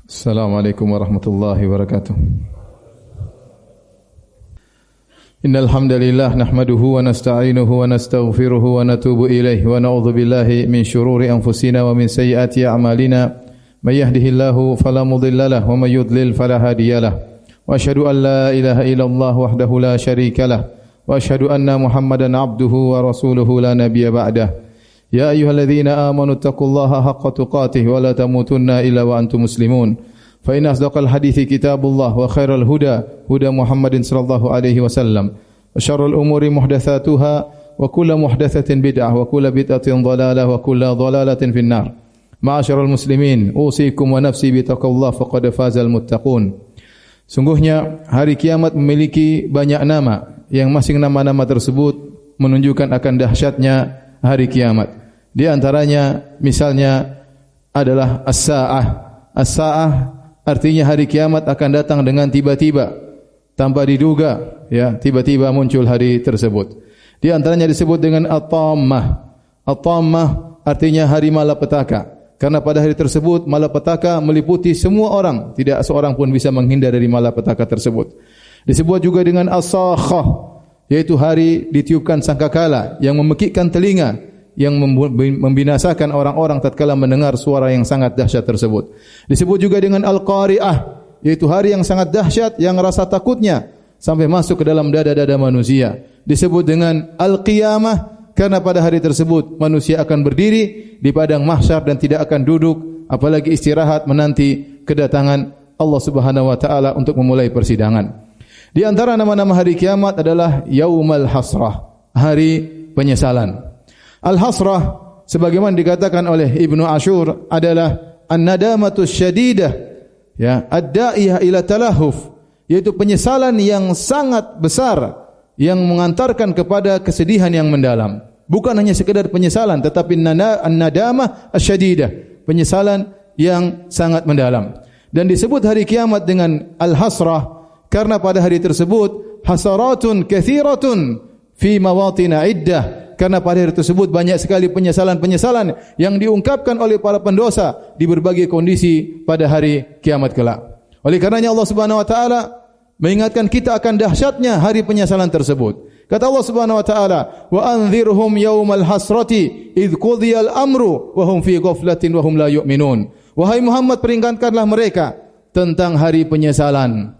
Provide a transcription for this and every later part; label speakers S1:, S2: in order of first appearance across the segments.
S1: Assalamualaikum warahmatullahi wabarakatuh. Innal hamdalillah nahmaduhu wa nasta'inuhu wa nastaghfiruhu wa natubu ilaihi wa na'udzu billahi min shururi anfusina wa min sayyiati a'malina. May yahdihillahu fala mudilla lahu wa may yudlil fala hadiya lahu. Wa asyhadu an la ilaha illallah wahdahu la syarika lahu wa asyhadu anna Muhammadan abduhu wa rasuluhu la nabiyya ba'dahu. Ya ayyuhalladzina amanu taqullaha haqqa tuqatih wa la tamutunna illa wa antum muslimun. Fa inna asdaqal hadithi kitabullah wa khairal huda huda Muhammadin sallallahu alaihi wasallam. Wa syarrul umuri muhdatsatuha wa kullu muhdatsatin bid'ah wa kullu bid'atin dhalalah wa kullu dhalalatin finnar. Ma'asyiral muslimin, usikum wa nafsi bi taqwallah faqad fazal muttaqun. Sungguhnya hari kiamat memiliki banyak nama yang masing nama-nama tersebut menunjukkan akan dahsyatnya hari kiamat. Di antaranya misalnya adalah as-sa'ah. As-sa'ah artinya hari kiamat akan datang dengan tiba-tiba, tanpa diduga, ya, tiba-tiba muncul hari tersebut. Di antaranya disebut dengan at-tammah. At-tammah artinya hari malapetaka. Karena pada hari tersebut malapetaka meliputi semua orang, tidak seorang pun bisa menghindar dari malapetaka tersebut. Disebut juga dengan as-sakhah, yaitu hari ditiupkan sangkakala yang memekikkan telinga, yang membinasakan orang-orang tatkala mendengar suara yang sangat dahsyat tersebut. Disebut juga dengan al-qari'ah, yaitu hari yang sangat dahsyat yang rasa takutnya sampai masuk ke dalam dada-dada manusia. Disebut dengan al-qiyamah karena pada hari tersebut manusia akan berdiri di padang mahsyar dan tidak akan duduk apalagi istirahat menanti kedatangan Allah Subhanahu wa taala untuk memulai persidangan. Di antara nama-nama hari kiamat adalah Yaumal Hasrah, hari penyesalan. Al-Hasrah sebagaimana dikatakan oleh Ibnu Ashur adalah an-nadamatus syadidah, ya, ad-da'iyah ila talahuf, yaitu penyesalan yang sangat besar yang mengantarkan kepada kesedihan yang mendalam. Bukan hanya sekedar penyesalan tetapi an-nadamah asy-syadidah, penyesalan yang sangat mendalam. Dan disebut hari kiamat dengan al-hasrah karena pada hari tersebut hasaratun katsiratun fi mawatin iddah. Karena pada hari tersebut banyak sekali penyesalan-penyesalan yang diungkapkan oleh para pendosa di berbagai kondisi pada hari kiamat kelak. Oleh karenanya Allah Subhanahu wa taala mengingatkan kita akan dahsyatnya hari penyesalan tersebut. Kata Allah Subhanahu wa taala, "Wa anzirhum yaumal hasrati idz qudiyal amru wa hum fi ghaflatin wa hum la yu'minun." Wahai Muhammad, peringatkanlah mereka tentang hari penyesalan.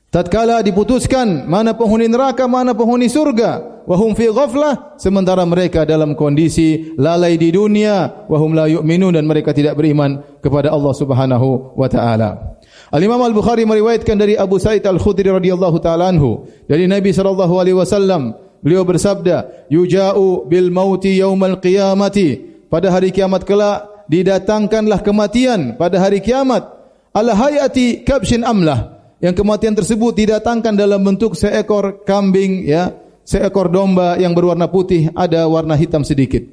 S1: Tatkala diputuskan mana penghuni neraka, mana penghuni surga, wa hum fi ghaflah, sementara mereka dalam kondisi lalai di dunia, wa hum la yu'minun, dan mereka tidak beriman kepada Allah Subhanahu wa taala. Al-Imam Al-Bukhari meriwayatkan dari Abu Sa'id Al-Khudri radhiyallahu taala anhu dari Nabi sallallahu alaihi wasallam, beliau bersabda, "Yuja'u bil mauti yaumal qiyamati." Pada hari kiamat kelak didatangkanlah kematian pada hari kiamat, ala hayati kabshin amlah. Yang kematian tersebut didatangkan dalam bentuk seekor kambing, ya, seekor domba yang berwarna putih, ada warna hitam sedikit.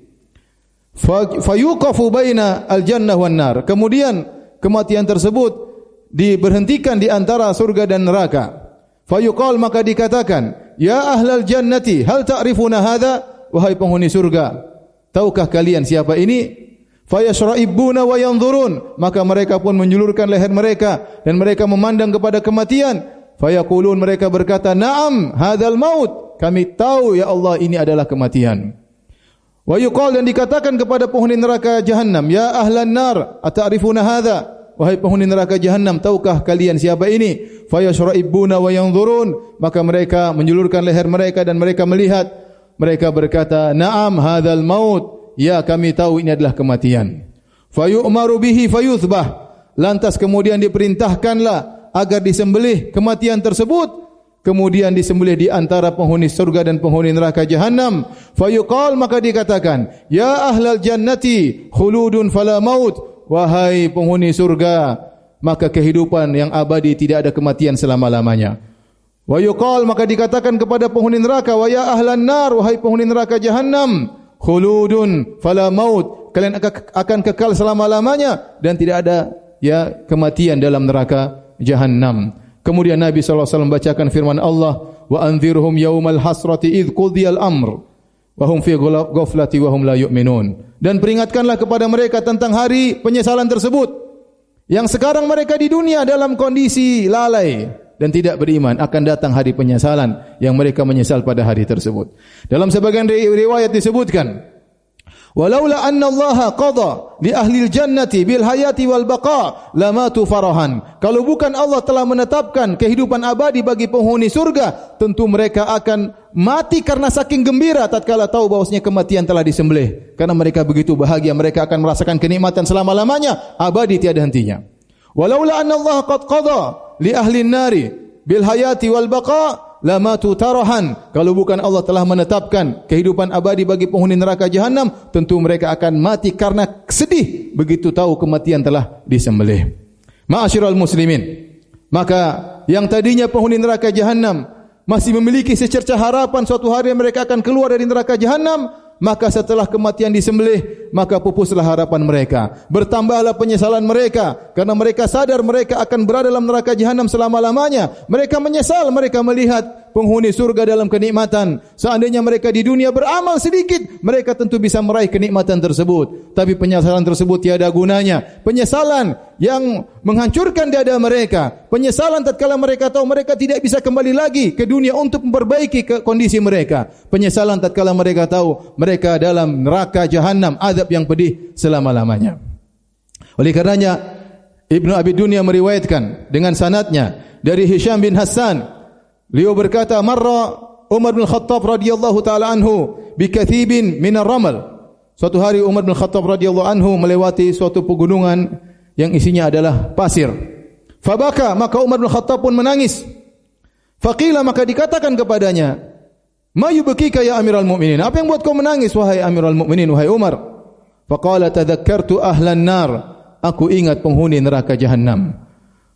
S1: Fayuqafu baina al-jannah wan nar. Kemudian kematian tersebut diberhentikan di antara surga dan neraka. Fayuqal, maka dikatakan, "Ya ahlal jannati, hal ta'rifuna hadza?" Wahai penghuni surga, tahukah kalian siapa ini? Fayashra'ibuna wa yanzurun, maka mereka pun menjulurkan leher mereka dan mereka memandang kepada kematian. Fayaqulun, mereka berkata, "Na'am, hadzal maut." Kami tahu ya Allah, ini adalah kematian. Wa yuqal, dan dikatakan kepada penghuni neraka Jahannam, "Ya ahlan nar, ata'rifuna hadza?" Wahai penghuni neraka Jahannam, tahukah kalian siapa ini? Fayashra'ibuna wa yanzurun, maka mereka menjulurkan leher mereka dan mereka melihat. Mereka berkata, "Na'am, hadzal maut." Ya, kami tahu ini adalah kematian. Fayu'maru bihi fayuthbah. Lantas kemudian diperintahkanlah agar disembelih kematian tersebut. Kemudian disembelih di antara penghuni surga dan penghuni neraka Jahannam. Fayuqal, maka dikatakan, "Ya ahlal jannati, khuludun fala maut." Wahai penghuni surga, maka kehidupan yang abadi, tidak ada kematian selama-lamanya. Wa yuqal, maka dikatakan kepada penghuni neraka, "Wa ya ahlan nar." Wahai penghuni neraka Jahannam, khuludun fala maut, kalian akan kekal selama-lamanya dan tidak ada, ya, kematian dalam neraka Jahannam. Kemudian Nabi sallallahu alaihi wasallam membacakan firman Allah, "Wa anzirhum yaumal hasrati idz qudiyal amr wa hum fi ghaflati wa hum la yu'minun." Dan peringatkanlah kepada mereka tentang hari penyesalan tersebut, Yang sekarang mereka di dunia dalam kondisi lalai dan tidak beriman, akan datang hari penyesalan yang mereka menyesal pada hari tersebut. Dalam sebagian riwayat disebutkan, walaula anna Allah qada li ahli al-jannati bil hayati wal baqa lamatu farahan. Kalau bukan Allah telah menetapkan kehidupan abadi bagi penghuni surga, tentu mereka akan mati karena saking gembira tatkala tahu bahwasanya kematian telah disembelih. Karena mereka begitu bahagia, mereka akan merasakan kenikmatan selama-lamanya, abadi tiada hentinya. Walaula anna Allah qad qada li ahli an-nari bil hayati wal baqa lamatu tarahan. Kalau bukan Allah telah menetapkan kehidupan abadi bagi penghuni neraka jahanam, tentu mereka akan mati karena sedih begitu tahu kematian telah disembelih. Ma'asyiral muslimin, maka yang tadinya penghuni neraka jahanam masih memiliki secercah harapan suatu hari mereka akan keluar dari neraka jahanam, maka setelah kematian disembelih, maka pupuslah harapan mereka. Bertambahlah penyesalan mereka karena mereka sadar mereka akan berada dalam neraka jahanam selama-lamanya. Mereka menyesal, mereka melihat penghuni surga dalam kenikmatan. Seandainya mereka di dunia beramal sedikit, mereka tentu bisa meraih kenikmatan tersebut. Tapi penyesalan tersebut tiada gunanya. Penyesalan yang menghancurkan dada mereka. Penyesalan tatkala mereka tahu mereka tidak bisa kembali lagi ke dunia untuk memperbaiki kondisi mereka. Penyesalan tatkala mereka tahu mereka dalam neraka jahanam, azab yang pedih selama-lamanya. Oleh karenanya Ibnu Abi Dunya meriwayatkan dengan sanadnya dari Hisham bin Hassan, beliau berkata, marra Umar bin Khattab radhiyallahu taala anhu bi kathibin min ar-ramal. Suatu hari Umar bin Khattab radhiyallahu anhu melewati suatu pegunungan yang isinya adalah pasir. Fabaka, maka Umar bin Khattab pun menangis. Faqila, maka dikatakan kepadanya, ma yubkika ya Amirul Mukminin? Apa yang buat kau menangis wahai Amirul Mukminin, wahai Umar? Faqala tadhakkartu ahlan nar. Aku ingat penghuni neraka jahanam.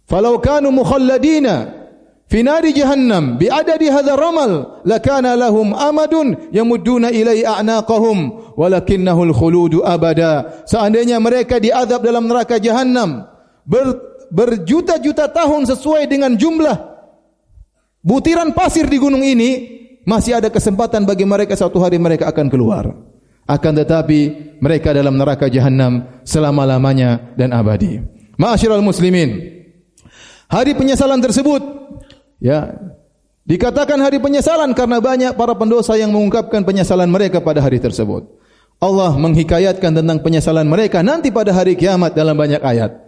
S1: Falau kanu mukhalladina fi nari jahannam bi adadi hadzal ramal lakana lahum amadun yamudduna ilai a'naqahum walakinnahu al-khuludu abada. Seandainya mereka diazab dalam neraka jahanam berjuta-juta tahun sesuai dengan jumlah butiran pasir di gunung ini, masih ada kesempatan bagi mereka suatu hari mereka akan keluar. Akan tetapi mereka dalam neraka jahanam selama-lamanya dan abadi. Ma'asyiral muslimin, hari penyesalan tersebut ya dikatakan hari penyesalan karena banyak para pendosa yang mengungkapkan penyesalan mereka pada hari tersebut. Allah menghikayatkan tentang penyesalan mereka nanti pada hari kiamat dalam banyak ayat.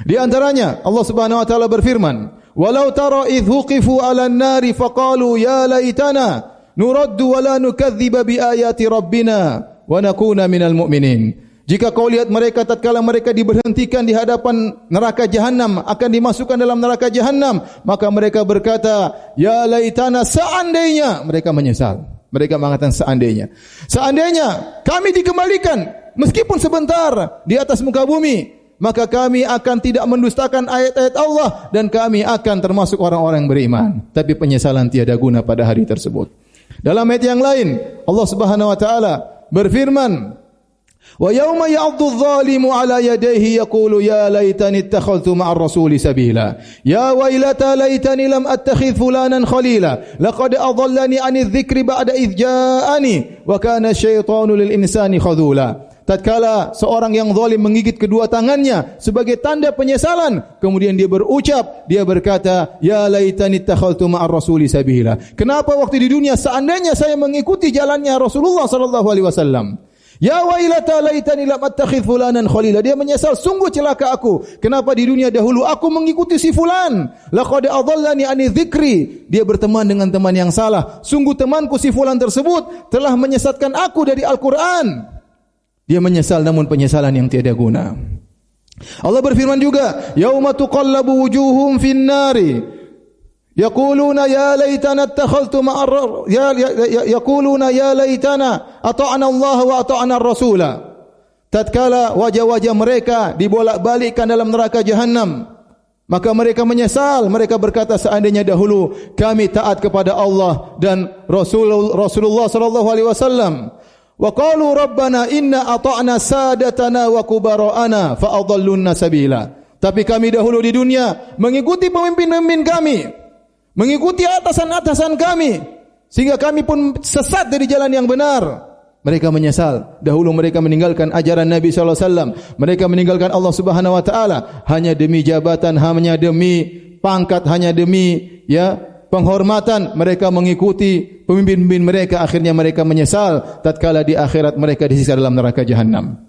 S1: Di antaranya Allah Subhanahu wa taala berfirman, "Walau tara idh huqifu 'alan nari faqalu ya laitana nuraddu wa la nukadziba bi ayati rabbina wa nakuna minal mu'minin." Jika kau lihat mereka tatkala mereka diberhentikan di hadapan neraka jahanam, akan dimasukkan dalam neraka jahanam, maka mereka berkata, ya laitana, seandainya. Mereka menyesal. Mereka mengatakan seandainya. Seandainya kami dikembalikan meskipun sebentar di atas muka bumi, maka kami akan tidak mendustakan ayat-ayat Allah dan kami akan termasuk orang-orang yang beriman. Tapi penyesalan tiada guna pada hari tersebut. Dalam ayat yang lain, Allah Subhanahu wa taala berfirman, wa yauma ya'dhu adh-dhalimu 'ala yadayhi yaqulu ya laitani ittakhadhtu ma'ar rasuli sabila ya wailata laitani lam attakhidh fulanan khalila laqad adallani 'anidh dhikri ba'da idh ja'ani wa kana asy-syaitanu lil insani khadhula. Tatkala seorang yang zalim menggigit kedua tangannya sebagai tanda penyesalan, kemudian dia berucap, dia berkata, ya laitani ittakhadhtu ma'ar rasuli sabila. Kenapa waktu di dunia seandainya saya mengikuti jalannya Rasulullah sallallahu alaihi wasallam? Ya wailata laitani lam attakhidh fulanan khalila. Dia menyesal, sungguh celaka aku. Kenapa di dunia dahulu aku mengikuti si fulan? Laqad adallani ani dzikri. Dia berteman dengan teman yang salah. Sungguh temanku si fulan tersebut telah menyesatkan aku dari Al-Qur'an. Dia menyesal namun penyesalan yang tiada guna. Allah berfirman juga, yauma tuqallabu wujuhum fin nari yaquluna ya laitana ittakhadhtu ma'ar yaquluna ya laitana ata'na Allah wa ata'na ar-rasula. Tatkala wajah-wajah mereka dibolak-balikkan dalam neraka jahanam, maka mereka menyesal. Mereka berkata, seandainya dahulu kami taat kepada Allah dan Rasulullah sallallahu alaihi wasallam. Wa qalu rabbana inna ata'na sadatana wa kubara'ana fa adallunna sabila. Tapi kami dahulu di dunia mengikuti pemimpin-pemimpin kami, mengikuti atasan-atasan kami, sehingga kami pun sesat dari jalan yang benar. Mereka menyesal. Dahulu mereka meninggalkan ajaran Nabi sallallahu alaihi wasallam. Mereka meninggalkan Allah Subhanahu wa taala hanya demi jabatan, hanya demi pangkat, hanya demi penghormatan. Mereka mengikuti pemimpin-pemimpin mereka, akhirnya mereka menyesal tatkala di akhirat mereka disiksa dalam neraka jahanam.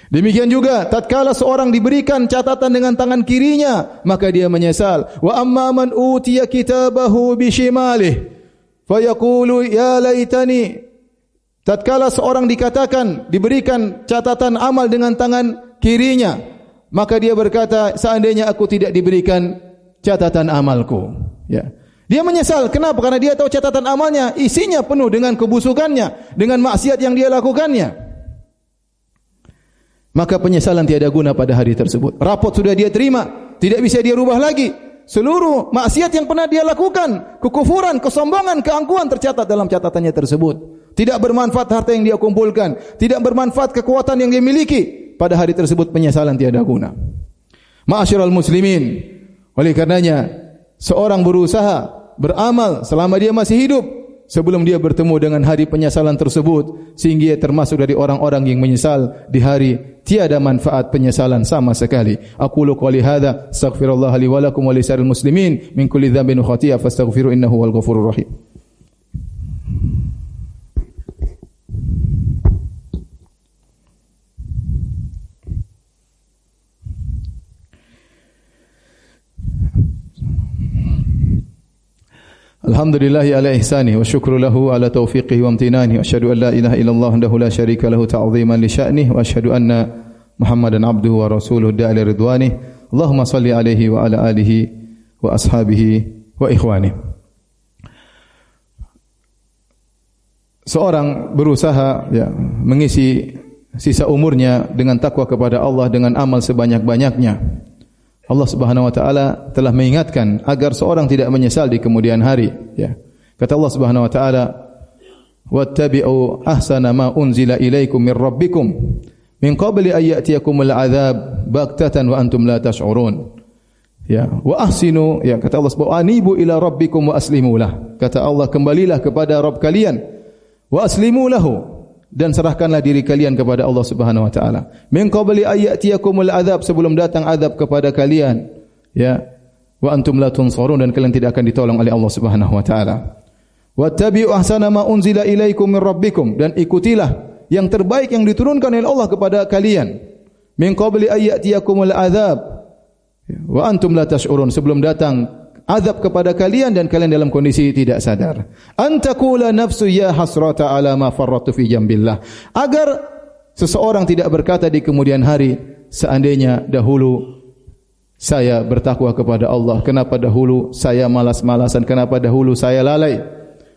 S1: Demikian juga tatkala seorang diberikan catatan dengan tangan kirinya, maka dia menyesal. Wa amma man utiya kitabahu bi shimalih fayaqulu ya laitani. Tatkala seorang diberikan catatan amal dengan tangan kirinya, maka dia berkata, seandainya aku tidak diberikan catatan amalku. Ya. Dia menyesal. Kenapa? Karena dia tahu catatan amalnya isinya penuh dengan kebusukannya, dengan maksiat yang dia lakukannya. Maka penyesalan tiada guna pada hari tersebut. Rapot sudah dia terima, tidak bisa dia rubah lagi. Seluruh maksiat yang pernah dia lakukan, kekufuran, kesombongan, keangkuhan tercatat dalam catatannya tersebut. Tidak bermanfaat harta yang dia kumpulkan, tidak bermanfaat kekuatan yang dia miliki. Pada hari tersebut penyesalan tiada guna. Ma'asyiral muslimin, oleh karenanya seorang berusaha beramal selama dia masih hidup sebelum dia bertemu dengan hari penyesalan tersebut, sehingga dia termasuk dari orang-orang yang menyesal di hari tiada manfaat penyesalan sama sekali. Aqulu qouli hadza astaghfirullah li wa lakum wa lisa'iril muslimin min kulli dhanbin wa khati'ah fastaghfiru innahu huwal ghafurur rahim. Alhamdulillahi ala ihsanihi wa syukru lahu ala taufiqihi wa amtinanihi wa asyhadu an la ilaha illallah wahdahu la syarika lahu ta'ziman li sya'nihi wa asyhadu anna Muhammadan abduhu wa rasuluhu da'ila ridwanihi. Allahumma salli alaihi wa ala alihi wa ashabihi wa ikhwanihi. Seorang berusaha mengisi sisa umurnya dengan takwa kepada Allah, dengan amal sebanyak-banyaknya. Allah Subhanahu wa taala telah mengingatkan agar seorang tidak menyesal di kemudian hari, Kata Allah Subhanahu wa taala, "Wattabi'u ahsana ma unzila ilaikum min rabbikum min qabli an ya'tiyakumul 'adzab baghtatan wa antum la tash'urun." Wa ahsinu, kata Allah Subhanahu wa taala, "Anibu ila rabbikum wa aslimu lah." Kata Allah, kembalilah kepada Rabb kalian, wa aslimu lahu, dan serahkanlah diri kalian kepada Allah Subhanahu wa taala. Min qabli ayyatiyakumul adzab, sebelum datang azab kepada kalian, wa antum la tunsarun, dan kalian tidak akan ditolong oleh Allah Subhanahu wa taala. Wattabi'u ahsana ma unzila ilaikum min rabbikum, dan ikutilah yang terbaik yang diturunkan oleh Allah kepada kalian. Min qabli ayyatiyakumul adzab wa antum la tash'urun, sebelum datang azab kepada kalian dan kalian dalam kondisi tidak sadar. Antakula nafsu ya hasrata ala ma farratu fi jambillah, agar seseorang tidak berkata di kemudian hari, seandainya dahulu saya bertakwa kepada Allah, kenapa dahulu saya malas-malasan, kenapa dahulu saya lalai.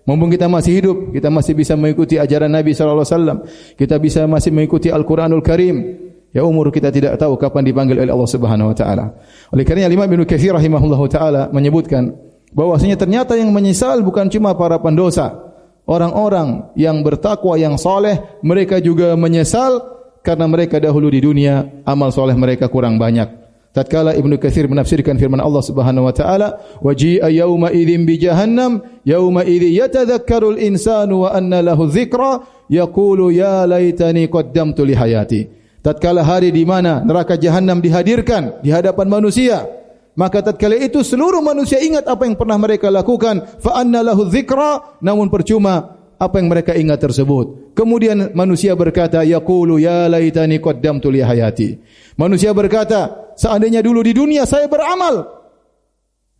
S1: Mumpung kita masih hidup, kita masih bisa mengikuti ajaran Nabi sallallahu alaihi wasallam, kita bisa masih mengikuti Al-Qur'anul Karim. Umur kita tidak tahu kapan dipanggil oleh Allah Subhanahu wa taala. Oleh kerana Imam Ibnu Katsir rahimahullahu taala menyebutkan bahwasanya ternyata yang menyesal bukan cuma para pendosa. Orang-orang yang bertakwa, yang saleh, mereka juga menyesal karena mereka dahulu di dunia amal saleh mereka kurang banyak. Tatkala Ibnu Katsir menafsirkan firman Allah Subhanahu wa taala, "Waji'a yauma idzin bi jahannam, yauma idzi yatadzakkarul insanu wa anna lahu dzikra, yaqulu ya laitani qaddamtu li hayati." Tatkala hari di mana neraka jahanam dihadirkan di hadapan manusia, maka tatkala itu seluruh manusia ingat apa yang pernah mereka lakukan, fa anna lahu dzikra, namun percuma apa yang mereka ingat tersebut. Kemudian manusia berkata, yaqulu ya laitani qaddamtu li hayati. Manusia berkata, seandainya dulu di dunia saya beramal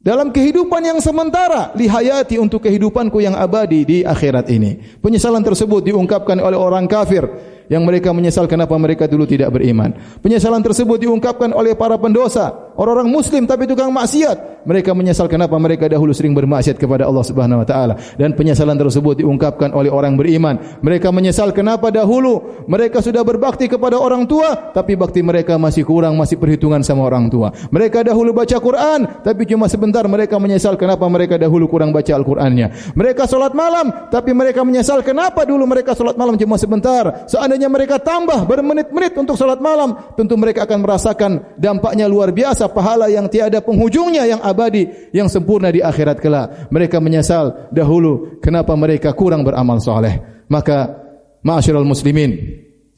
S1: dalam kehidupan yang sementara, li hayati, untuk kehidupanku yang abadi di akhirat ini. Penyesalan tersebut diungkapkan oleh orang kafir yang mereka menyesal kenapa mereka dulu tidak beriman. Penyesalan tersebut diungkapkan oleh para pendosa, orang-orang muslim tapi tukang maksiat. Mereka menyesal kenapa mereka dahulu sering bermaksiat kepada Allah Subhanahu wa taala. Dan penyesalan tersebut diungkapkan oleh orang beriman. Mereka menyesal kenapa dahulu mereka sudah berbakti kepada orang tua tapi bakti mereka masih kurang, masih perhitungan sama orang tua. Mereka dahulu baca Quran tapi cuma sebentar. Mereka menyesal kenapa mereka dahulu kurang baca Al-Qurannya. Mereka solat malam tapi mereka menyesal kenapa dulu mereka solat malam cuma sebentar. Seandainya mereka tambah bermenit-menit untuk salat malam, tentu mereka akan merasakan dampaknya luar biasa, pahala yang tiada penghujungnya, yang abadi, yang sempurna di akhirat kelak. Mereka menyesal dahulu kenapa mereka kurang beramal soleh. Maka Ma'asyiral muslimin,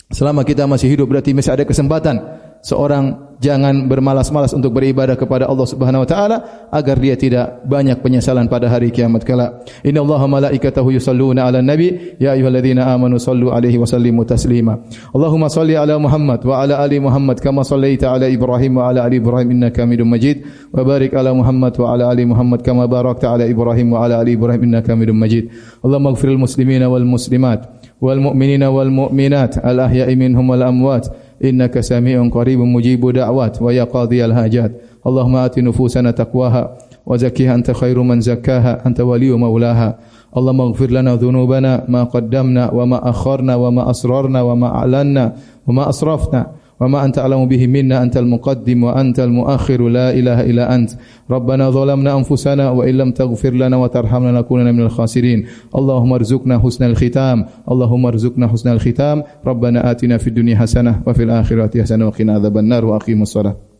S1: selama kita masih hidup berarti masih ada kesempatan seorang jangan bermalas-malas untuk beribadah kepada Allah Subhanahu wa taala agar dia tidak banyak penyesalan pada hari kiamat kala. Innallaha malaikatahu yusholluna 'alan nabi ya ayyuhalladzina amanu shallu 'alaihi wa sallimu taslima. Allahumma shalli 'ala Muhammad wa 'ala ali Muhammad kama shallaita 'ala Ibrahim wa 'ala ali Ibrahim innaka Hamidum Majid wa barik 'ala Muhammad wa 'ala ali Muhammad kama barakta 'ala Ibrahim wa 'ala ali Ibrahim innaka Hamidum Majid. Allahumma ighfiril muslimina wal muslimat wal mu'minina wal mu'minat al ahya'i minhum wal amwat innaka sami'un qaribun mujibu da'wat wa ya qadhiyal hajat. Allahumma ati nufusana taqwaha wa zakkiha anta khairu man zakkaha anta waliyyu maulaha. Allahumma ighfir lana dhunubana ma qaddamna wa ma akharna wa ma asrarna wa ma a'lanna wa ma asrafna wa ma anta a'lamu bihi minna antal muqaddim wa antal muakhir la ilaha illa ant. Rabbana zalamna anfusana wa illam taghfir lana wa tarhamna lanakunanna minal khasirin. Allahumma arzuqna husnal khitam. Allahumma arzuqna husnal khitam. Rabbana atina fid dunya hasanah wa fil akhirati hasanah wa qina adzabannar wa aqimus shalah.